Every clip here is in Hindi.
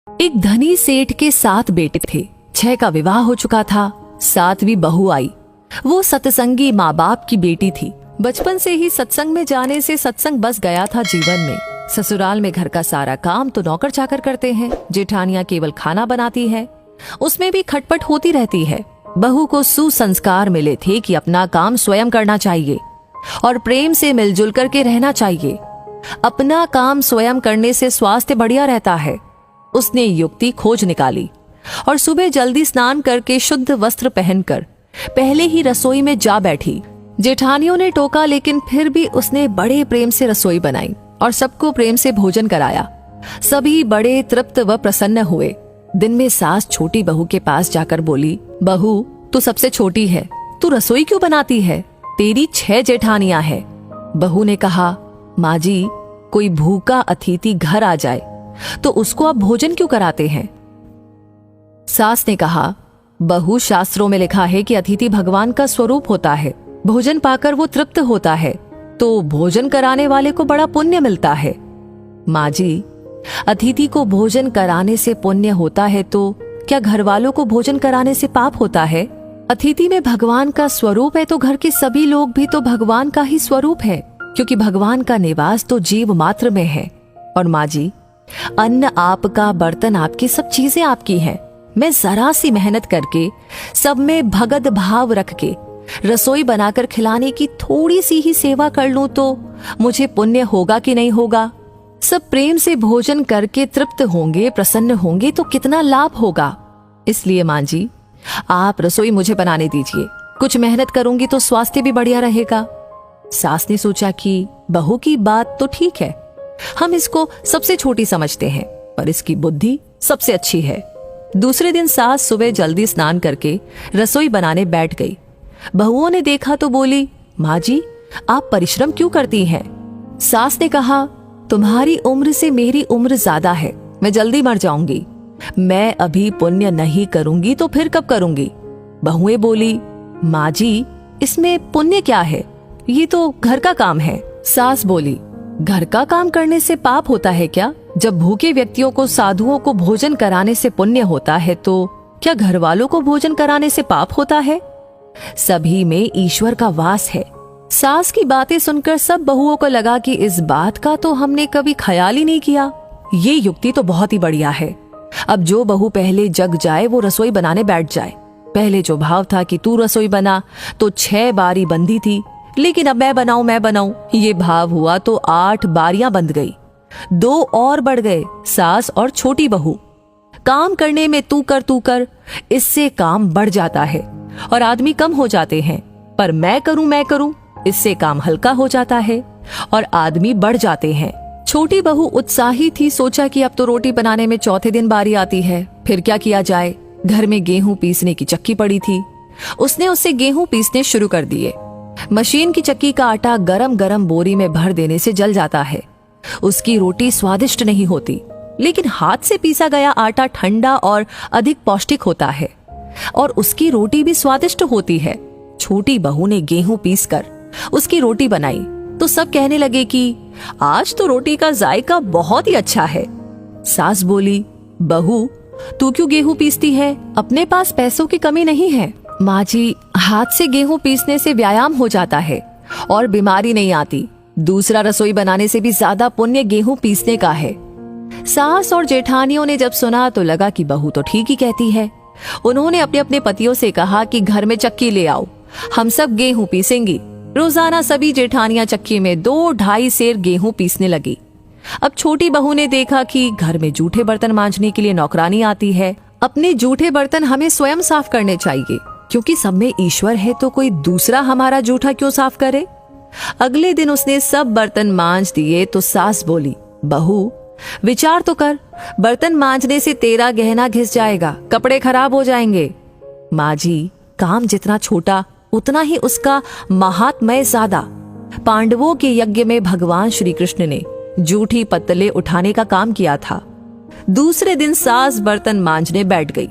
एक धनी सेठ के 7 बेटे थे। 6 का विवाह हो चुका था। 7वीं बहू आई। वो सत्संगी माँ बाप की बेटी थी। बचपन से ही सत्संग में जाने से सत्संग बस गया था जीवन में। ससुराल में घर का सारा काम तो नौकर चाकर करते हैं। जेठानियां केवल खाना बनाती है, उसमें भी खटपट होती रहती है। बहू को सुसंस्कार मिले थे कि अपना काम स्वयं करना चाहिए और प्रेम से मिलजुल करके रहना चाहिए। अपना काम स्वयं करने से स्वास्थ्य बढ़िया रहता है। उसने युक्ति खोज निकाली और सुबह जल्दी स्नान करके शुद्ध वस्त्र पहनकर पहले ही रसोई में जा बैठी। जेठानियों ने टोका, लेकिन फिर भी उसने बड़े प्रेम से रसोई बनाई और सबको प्रेम से भोजन कराया। सभी बड़े तृप्त व प्रसन्न हुए। दिन में सास छोटी बहू के पास जाकर बोली, बहू तू सबसे छोटी है, तू रसोई क्यों बनाती है? तेरी 6 जेठानियां हैं। बहू ने कहा, माँ जी, कोई भूखा अतिथि घर आ जाए तो उसको आप भोजन क्यों कराते हैं? सास ने कहा, बहू, शास्त्रों में लिखा है कि अतिथि भगवान का स्वरूप होता है। भोजन पाकर वो तृप्त होता है तो भोजन कराने वाले को बड़ा पुण्य मिलता है। माँ जी, अतिथि को भोजन कराने से पुण्य होता है तो क्या घर वालों को भोजन कराने से पाप होता है? अतिथि में भगवान का स्वरूप है तो घर के सभी लोग भी तो भगवान का ही स्वरूप है, क्योंकि भगवान का निवास तो जीव मात्र में है। और माँ जी, अन्न आपका, बर्तन आपके, सब चीजें आपकी हैं। मैं जरा सी मेहनत करके सब में भगत भाव रख के रसोई बनाकर खिलाने की थोड़ी सी ही सेवा कर लूं तो मुझे पुण्य होगा कि नहीं होगा? सब प्रेम से भोजन करके तृप्त होंगे, प्रसन्न होंगे तो कितना लाभ होगा। इसलिए माँ जी, आप रसोई मुझे बनाने दीजिए। कुछ मेहनत करूंगी तो स्वास्थ्य भी बढ़िया रहेगा। सास ने सोचा कि बहू की बात तो ठीक है, हम इसको सबसे छोटी समझते हैं, पर इसकी बुद्धि सबसे अच्छी है। दूसरे दिन सास सुबह जल्दी स्नान करके रसोई बनाने बैठ गई। बहुओं ने देखा तो बोली, माँ जी, आप परिश्रम क्यों करती हैं? सास ने कहा, तुम्हारी उम्र से मेरी उम्र ज्यादा है, मैं जल्दी मर जाऊंगी। मैं अभी पुण्य नहीं करूंगी तो फिर कब करूंगी? बहुएं बोली, माँ जी, इसमें पुण्य क्या है? ये तो घर का काम है। सास बोली, घर का काम करने से पाप होता है क्या? जब भूखे व्यक्तियों को, साधुओं को भोजन कराने से पुण्य होता है तो क्या घर वालों को भोजन कराने से पाप होता है? सभी में ईश्वर का वास है। सास की बातें सुनकर सब बहुओं को लगा कि इस बात का तो हमने कभी ख्याल ही नहीं किया। ये युक्ति तो बहुत ही बढ़िया है। अब जो बहू पहले जग जाए वो रसोई बनाने बैठ जाए। पहले जो भाव था कि तू रसोई बना तो 6 बारी बंधी थी, लेकिन अब मैं बनाऊं, ये भाव हुआ तो 8 बारियां बंध गई। 2 और बढ़ गए, सास और छोटी बहू। काम करने में तू कर, इससे काम बढ़ जाता है और आदमी कम हो जाते हैं। पर मैं करूं, इससे काम हल्का हो जाता है और आदमी बढ़ जाते हैं। छोटी बहू उत्साही थी। सोचा कि अब तो रोटी बनाने में चौथे दिन बारी आती है, फिर क्या किया जाए। घर में गेहूं पीसने की चक्की पड़ी थी। उसने उससे गेहूं पीसने शुरू कर दिए। मशीन की चक्की का आटा गरम गरम बोरी में भर देने से जल जाता है। उसकी रोटी स्वादिष्ट नहीं होती, लेकिन हाथ से पीसा गया आटा ठंडा और अधिक पौष्टिक होता है और उसकी रोटी भी स्वादिष्ट होती है। छोटी बहू ने गेहूं पीसकर उसकी रोटी बनाई तो सब कहने लगे कि आज तो रोटी का जायका बहुत ही अच्छा है। सास बोली, बहू, तू क्यों गेहूं पीसती है? अपने पास पैसों की कमी नहीं है। माँ जी, हाथ से गेहूं पीसने से व्यायाम हो जाता है और बीमारी नहीं आती। दूसरा रसोई बनाने से भी ज्यादा पुण्य गेहूं पीसने का है। सास और जेठानियों ने जब सुना तो लगा कि बहू तो ठीक ही कहती है। उन्होंने अपने अपने पतियों से कहा कि घर में चक्की ले आओ, हम सब गेहूं पीसेंगी। रोजाना सभी जेठानियां चक्की में 2-2.5 सेर गेहूं पीसने लगी। अब छोटी बहू ने देखा कि घर में जूठे बर्तन मांजने के लिए नौकरानी आती है। अपने जूठे बर्तन हमें स्वयं साफ करने चाहिए, क्योंकि सब में ईश्वर है तो कोई दूसरा हमारा जूठा क्यों साफ करे। अगले दिन उसने सब बर्तन मांज दिए तो सास बोली, बहू, विचार तो कर, बर्तन मांजने से तेरा गहना घिस जाएगा, कपड़े खराब हो जाएंगे। माँ जी, काम जितना छोटा उतना ही उसका महात्म्य ज्यादा। पांडवों के यज्ञ में भगवान श्री कृष्ण ने जूठी पत्तले उठाने का काम किया था। दूसरे दिन सास बर्तन मांजने बैठ गई।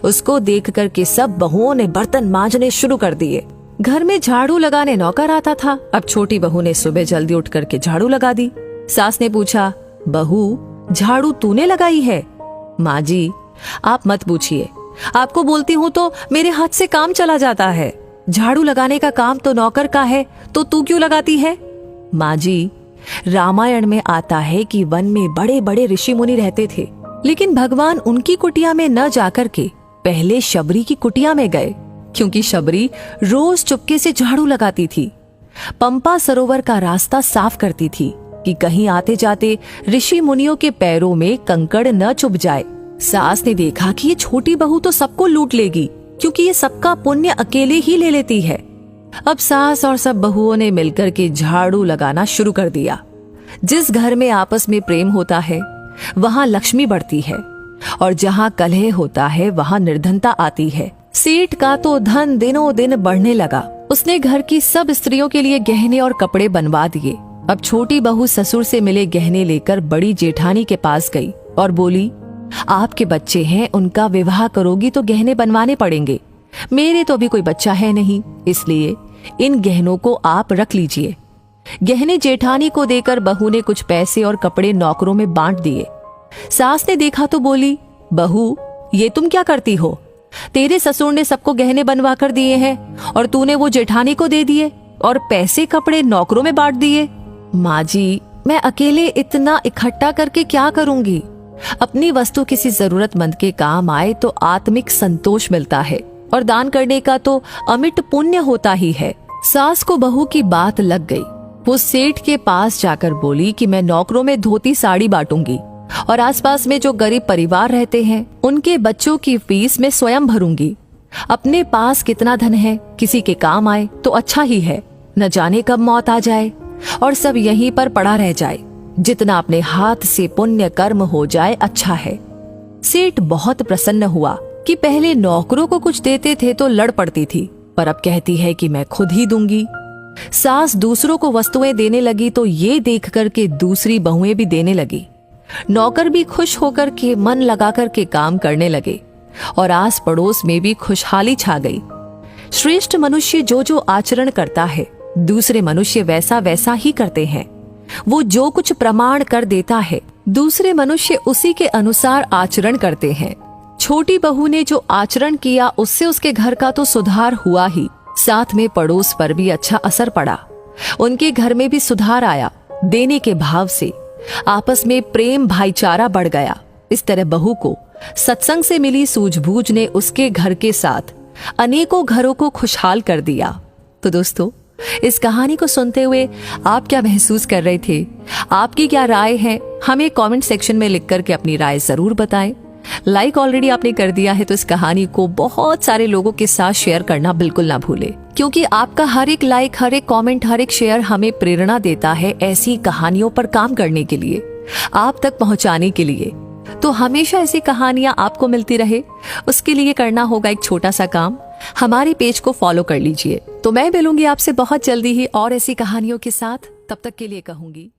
उसको देख कर के सब बहुओं ने बर्तन मांजने शुरू कर दिए। घर में झाड़ू लगाने नौकर आता था। अब छोटी बहू ने सुबह जल्दी उठ करके झाड़ू लगा दी। सास ने पूछा, बहू, झाड़ू तूने लगाई है? माँ जी, आप मत पूछिए, आपको बोलती हूँ तो मेरे हाथ से काम चला जाता है। झाड़ू लगाने का काम तो नौकर का है, तो तू क्यों लगाती है? माँ जी, रामायण में आता है कि वन में बड़े बड़े ऋषि मुनि रहते थे, लेकिन भगवान उनकी कुटिया में न जाकर के पहले शबरी की कुटिया में गए, क्योंकि शबरी रोज चुपके से झाड़ू लगाती थी, पंपा सरोवर का रास्ता साफ करती थी कि कहीं आते जाते ऋषि मुनियों के पैरों में कंकड़ न चुभ जाए। सास ने देखा कि ये छोटी बहू तो सबको लूट लेगी, क्योंकि ये सबका पुण्य अकेले ही ले लेती है। अब सास और सब बहुओं ने मिलकर के झाड़ू लगाना शुरू कर दिया। जिस घर में आपस में प्रेम होता है वहां लक्ष्मी बढ़ती है, और जहां कलह होता है वहां निर्धनता आती है। सेठ का तो धन दिनों दिन बढ़ने लगा। उसने घर की सब स्त्रियों के लिए गहने और कपड़े बनवा दिए। अब छोटी बहू ससुर से मिले गहने लेकर बड़ी जेठानी के पास गई और बोली, आपके बच्चे हैं, उनका विवाह करोगी तो गहने बनवाने पड़ेंगे। मेरे तो अभी कोई बच्चा है नहीं, इसलिए इन गहनों को आप रख लीजिए। गहने जेठानी को देकर बहू ने कुछ पैसे और कपड़े नौकरों में बांट दिए। सास ने देखा तो बोली, बहू, ये तुम क्या करती हो? तेरे ससुर ने सबको गहने बनवा कर दिए हैं और तूने वो जेठानी को दे दिए और पैसे कपड़े नौकरों में बांट दिए। माँ जी, मैं अकेले इतना इकट्ठा करके क्या करूंगी? अपनी वस्तु किसी जरूरतमंद के काम आए तो आत्मिक संतोष मिलता है, और दान करने का तो अमिट पुण्य होता ही है। सास को बहू की बात लग गई। वो सेठ के पास जाकर बोली कि मैं नौकरों में धोती साड़ी बांटूंगी और आसपास में जो गरीब परिवार रहते हैं उनके बच्चों की फीस मैं स्वयं भरूंगी। अपने पास कितना धन है, किसी के काम आए तो अच्छा ही है, न जाने कब मौत आ जाए और सब यहीं पर पड़ा रह जाए। जितना अपने हाथ से पुण्य कर्म हो जाए अच्छा है। सेठ बहुत प्रसन्न हुआ कि पहले नौकरों को कुछ देते थे तो लड़ पड़ती थी, पर अब कहती है कि मैं खुद ही दूंगी। सास दूसरों को वस्तुएं देने लगी तो ये देख कर के दूसरी बहुएं भी देने लगी। नौकर भी खुश होकर के मन लगा कर के काम करने लगे और आस पड़ोस में भी खुशहाली छा गई। श्रेष्ठ मनुष्य जो जो आचरण करता है दूसरे मनुष्य वैसा वैसा ही करते हैं। वो जो कुछ प्रमाण कर देता है दूसरे मनुष्य उसी के अनुसार आचरण करते हैं। छोटी बहू ने जो आचरण किया उससे उसके घर का तो सुधार हुआ ही, साथ में पड़ोस पर भी अच्छा असर पड़ा। उनके घर में भी सुधार आया। देने के भाव से आपस में प्रेम भाईचारा बढ़ गया। इस तरह बहू को सत्संग से मिली सूझबूझ ने उसके घर के साथ अनेकों घरों को खुशहाल कर दिया। तो दोस्तों, इस कहानी को सुनते हुए आप क्या महसूस कर रहे थे? आपकी क्या राय है? हमें कमेंट सेक्शन में लिख करके अपनी राय जरूर बताएं। लाइक ऑलरेडी आपने कर दिया है तो इस कहानी को बहुत सारे लोगों के साथ शेयर करना बिल्कुल ना भूले, क्योंकि आपका हर एक लाइक, हर एक कमेंट, हर एक शेयर हमें प्रेरणा देता है ऐसी कहानियों पर काम करने के लिए, आप तक पहुंचाने के लिए। तो हमेशा ऐसी कहानियां आपको मिलती रहे, उसके लिए करना होगा एक छोटा सा काम, हमारे पेज को फॉलो कर लीजिए। तो मैं मिलूंगी आपसे बहुत जल्दी ही और ऐसी कहानियों के साथ। तब तक के लिए कहूंगी